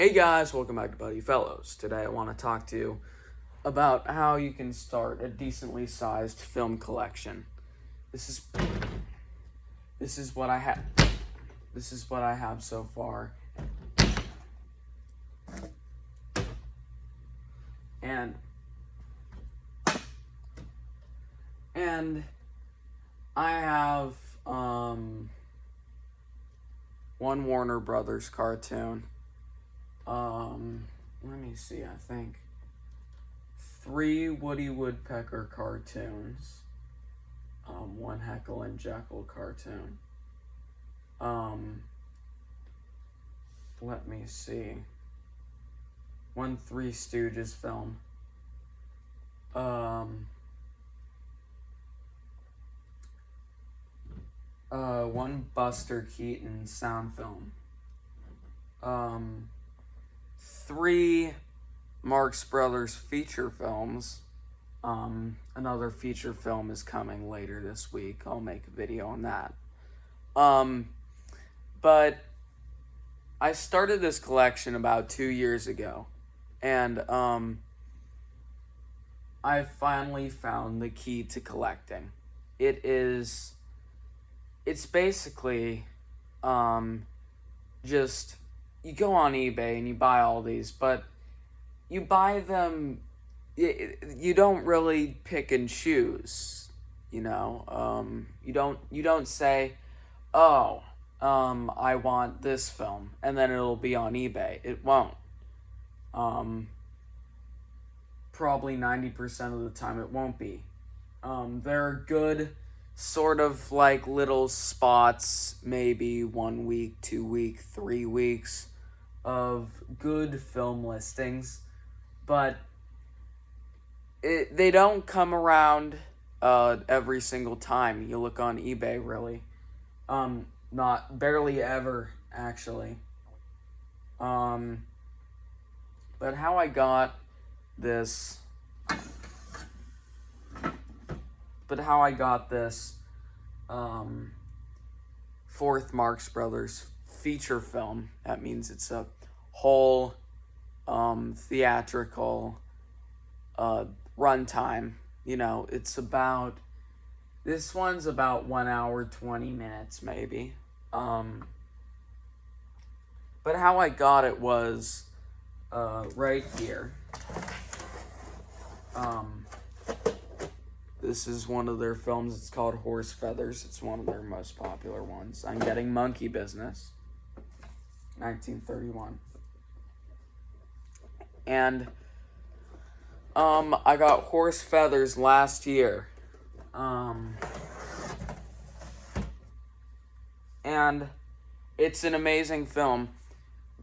Hey guys, welcome back to Buddy Fellows. Today I want to talk to you about how you can start a decently sized film collection. This is what I have. This is what I have so far. And I have one Warner Brothers cartoon. Let me see, I think 3 Woody Woodpecker cartoons, one Heckle and Jekyll cartoon. Let me see. One Three Stooges film. One Buster Keaton sound film. 3 Marx Brothers feature films. Another feature film is coming later this week. I'll make a video on that. But I started this collection about 2 years ago, and I finally found the key to collecting. It's basically just, you go on eBay and you buy all these, but you buy them, you don't really pick and choose, you know. You don't say, oh, I want this film, and then it'll be on eBay. It won't. Probably 90% of the time it won't be. There are good sort of like little spots, maybe 1 week, 2 week, 3 weeks of good film listings, but they don't come around every single time you look on eBay, really. Barely ever, actually. But how I got this fourth Marx Brothers feature film, that means it's a whole theatrical runtime. You know, this one's about 1 hour 20 minutes maybe. But how I got it was right here. This is one of their films. It's called Horse Feathers. It's one of their most popular ones. I'm Getting Monkey Business, 1931. And I got Horse Feathers last year. And it's an amazing film.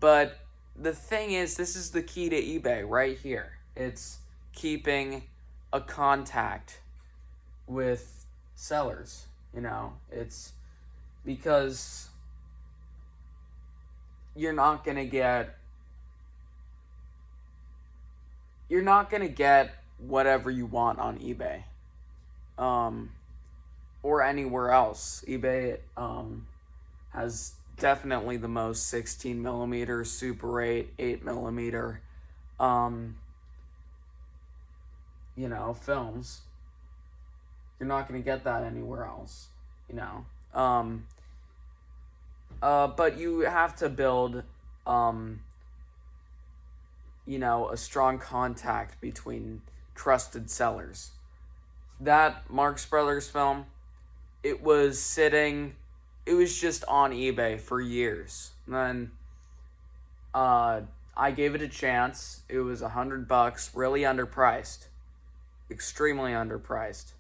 But the thing is, this is the key to eBay right here. It's keeping a contact with sellers, you know. It's because you're not gonna get whatever you want on eBay, or anywhere else. eBay has definitely the most 16 millimeter, Super 8 millimeter, you know, films. You're not going to get that anywhere else, you know. But you have to build, you know, a strong contact between trusted sellers. That Marx Brothers film, it was just on eBay for years. And then I gave it a chance. It was $100, really underpriced. Extremely underpriced.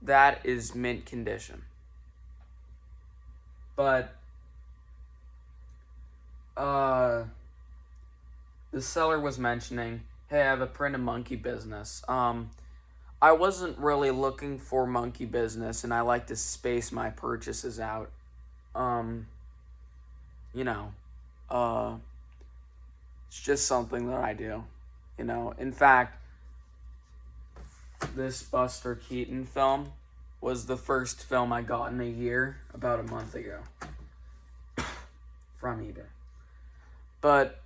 That is mint condition. But the seller was mentioning, hey, I have a print of Monkey Business. I wasn't really looking for Monkey Business, and I like to space my purchases out. You know, it's just something that I do, you know. In fact, this Buster Keaton film was the first film I got in a year, about a month ago, from eBay. But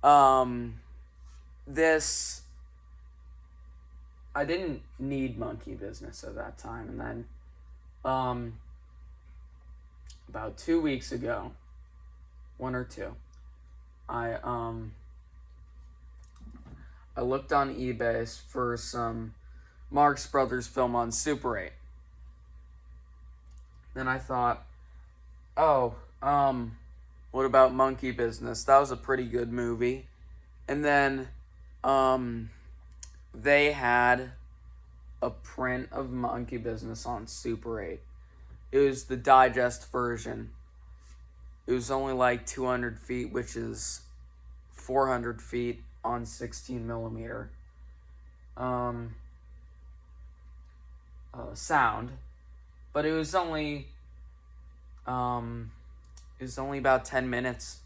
Um, this, I didn't need Monkey Business at that time. And then, about 2 weeks ago, one or two, I, I looked on eBay for some Marx Brothers film on Super 8. Then I thought, oh, what about Monkey Business? That was a pretty good movie. And then, they had a print of Monkey Business on Super 8. It was the digest version. It was only like 200 feet, which is 400 feet on 16 millimeter sound, but it was only about 10 minutes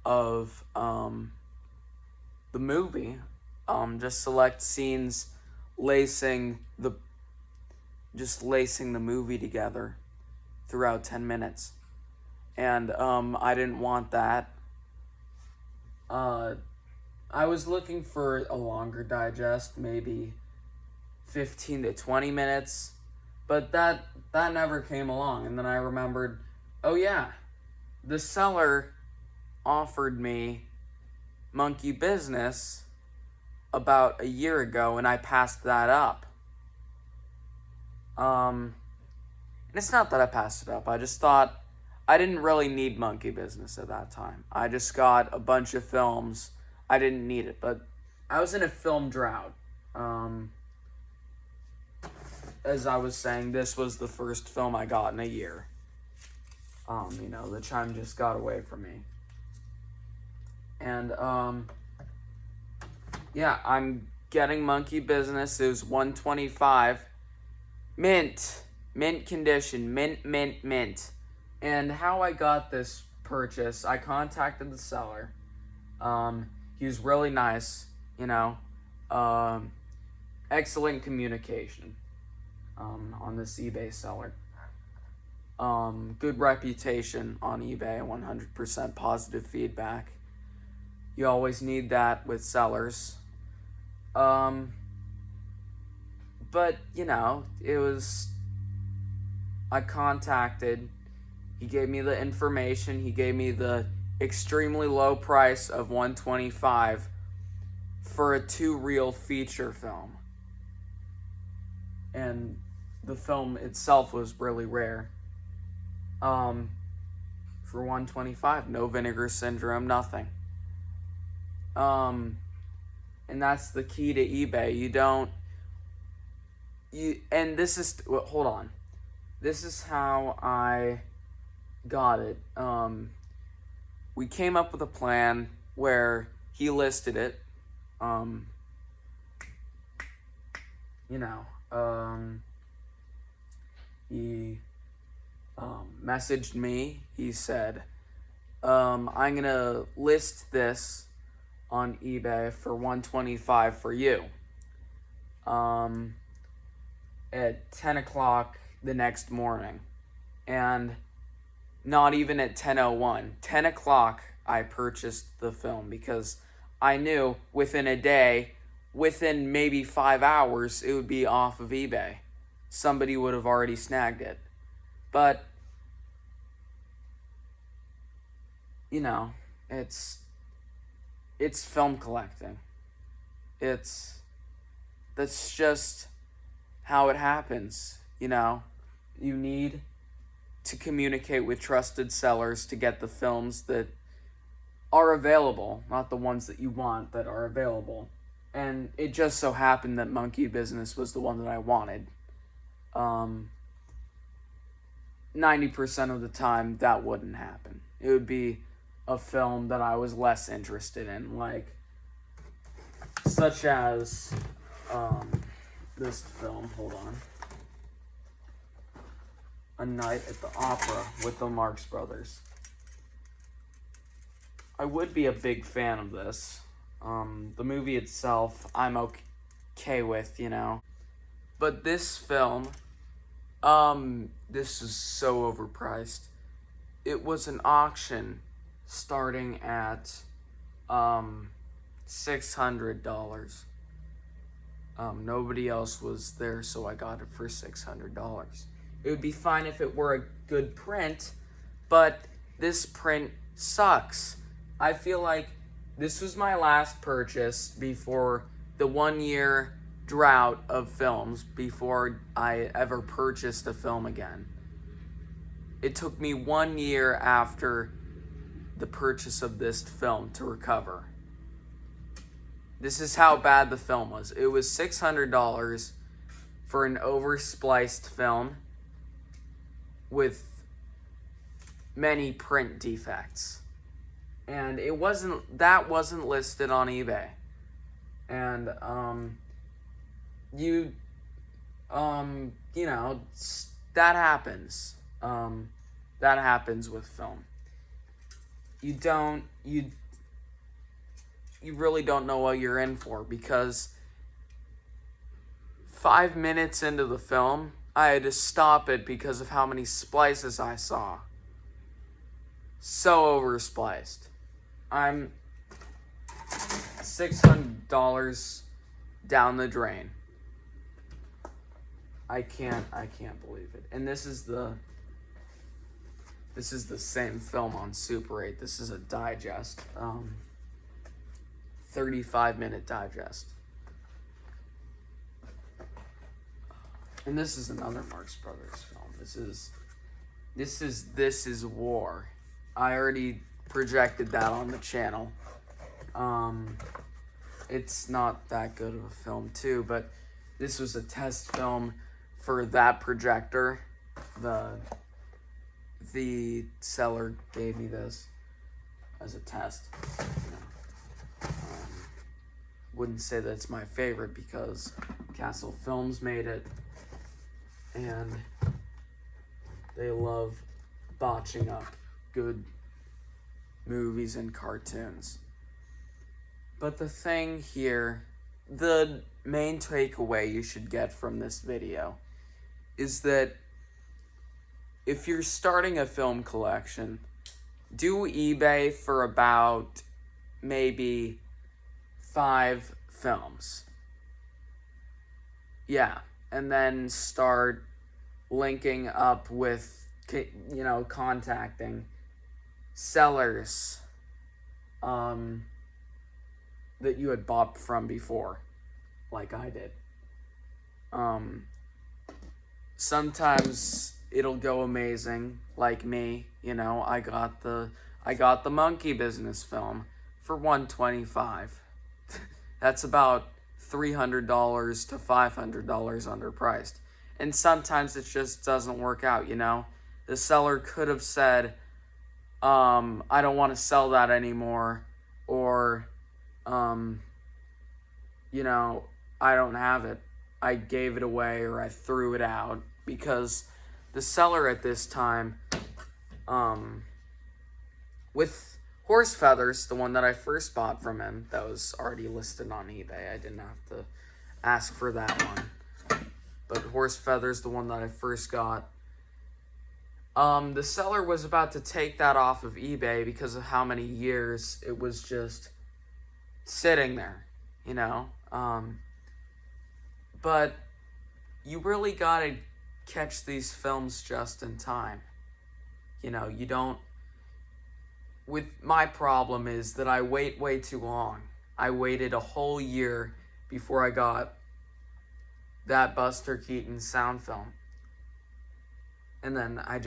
of the movie. Just select scenes lacing the movie together throughout 10 minutes. And I didn't want that. I was looking for a longer digest, maybe 15 to 20 minutes, but that never came along. And then I remembered, oh yeah, the seller offered me Monkey Business about a year ago, and I passed that up. And it's not that I passed it up. I just thought I didn't really need Monkey Business at that time. I just got a bunch of films. I didn't need it, but I was in a film drought. As I was saying, this was the first film I got in a year. The chime just got away from me. And, yeah, I'm getting Monkey Business. It was $125. Mint condition. Mint. And how I got this purchase, I contacted the seller. He was really nice, excellent communication on this eBay seller. Good reputation on eBay, 100% positive feedback. You always need that with sellers. But, it was, I contacted, he gave me the information, he gave me the extremely low price of $125 for a 2-reel feature film. And the film itself was really rare. For $125, no Vinegar Syndrome, nothing. And that's the key to eBay. And this is, hold on. This is how I got it. We came up with a plan where he listed it. He messaged me. He said, I'm going to list this on eBay for $125 for you. At 10 o'clock the next morning. And not even at 10:01. 10 o'clock I purchased the film because I knew within a day, within maybe 5 hours, it would be off of eBay. Somebody would have already snagged it. But, it's film collecting. That's just how it happens, You need to communicate with trusted sellers to get the films that are available, not the ones that you want that are available. And it just so happened that Monkey Business was the one that I wanted. 90% of the time, that wouldn't happen. It would be a film that I was less interested in, such as this film. Hold on. A Night at the Opera with the Marx Brothers. I would be a big fan of this. The movie itself, I'm okay with, But this film, this is so overpriced. It was an auction starting at $600. Nobody else was there, so I got it for $600. It would be fine if it were a good print, but this print sucks. I feel like this was my last purchase before the 1 year drought of films before I ever purchased a film again. It took me 1 year after the purchase of this film to recover. This is how bad the film was. It was $600 for an overspliced film with many print defects. And that wasn't listed on eBay. And that happens. That happens with film. You really don't know what you're in for, because 5 minutes into the film, I had to stop it because of how many splices I saw. So overspliced. I'm $600 down the drain. I can't believe it. And this is the same film on Super 8. This is a digest. 35-minute digest. And this is another Marx Brothers film. This is War. I already projected that on the channel. It's not that good of a film too, but this was a test film for that projector. The seller gave me this as a test. Wouldn't say that it's my favorite because Castle Films made it, and they love botching up good movies and cartoons. But the thing here, the main takeaway you should get from this video is that if you're starting a film collection, do eBay for about maybe 5 films. Yeah, and then start linking up with, contacting sellers that you had bought from before, like I did. Sometimes it'll go amazing, like me. I got the Monkey Business film for $125. That's about $300 to $500 underpriced. And sometimes it just doesn't work out, The seller could have said, I don't want to sell that anymore, or, I don't have it. I gave it away, or I threw it out, because the seller at this time, with Horse Feathers, the one that I first bought from him, that was already listed on eBay. I didn't have to ask for that one. But Horse Feathers, the one that I first got, the seller was about to take that off of eBay because of how many years it was just sitting there, But you really gotta catch these films just in time. You don't... With my problem is that I wait way too long. I waited a whole year before I got that Buster Keaton sound film. And then a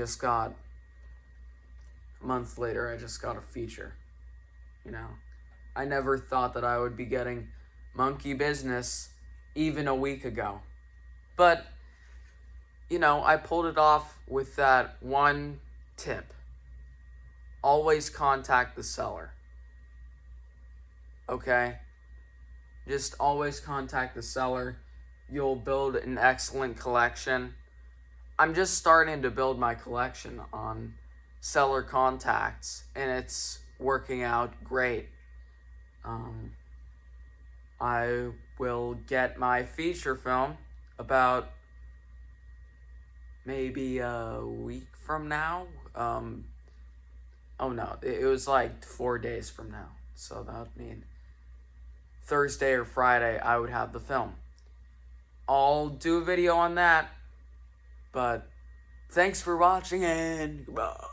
month later, I just got a feature. I never thought that I would be getting Monkey Business even a week ago. But, I pulled it off with that one tip. Always contact the seller. Okay? Just always contact the seller. You'll build an excellent collection. I'm just starting to build my collection on seller contacts, and it's working out great. I will get my feature film about maybe a week from now. Oh no, it was like 4 days from now. So that would mean Thursday or Friday I would have the film. I'll do a video on that. But thanks for watching and goodbye.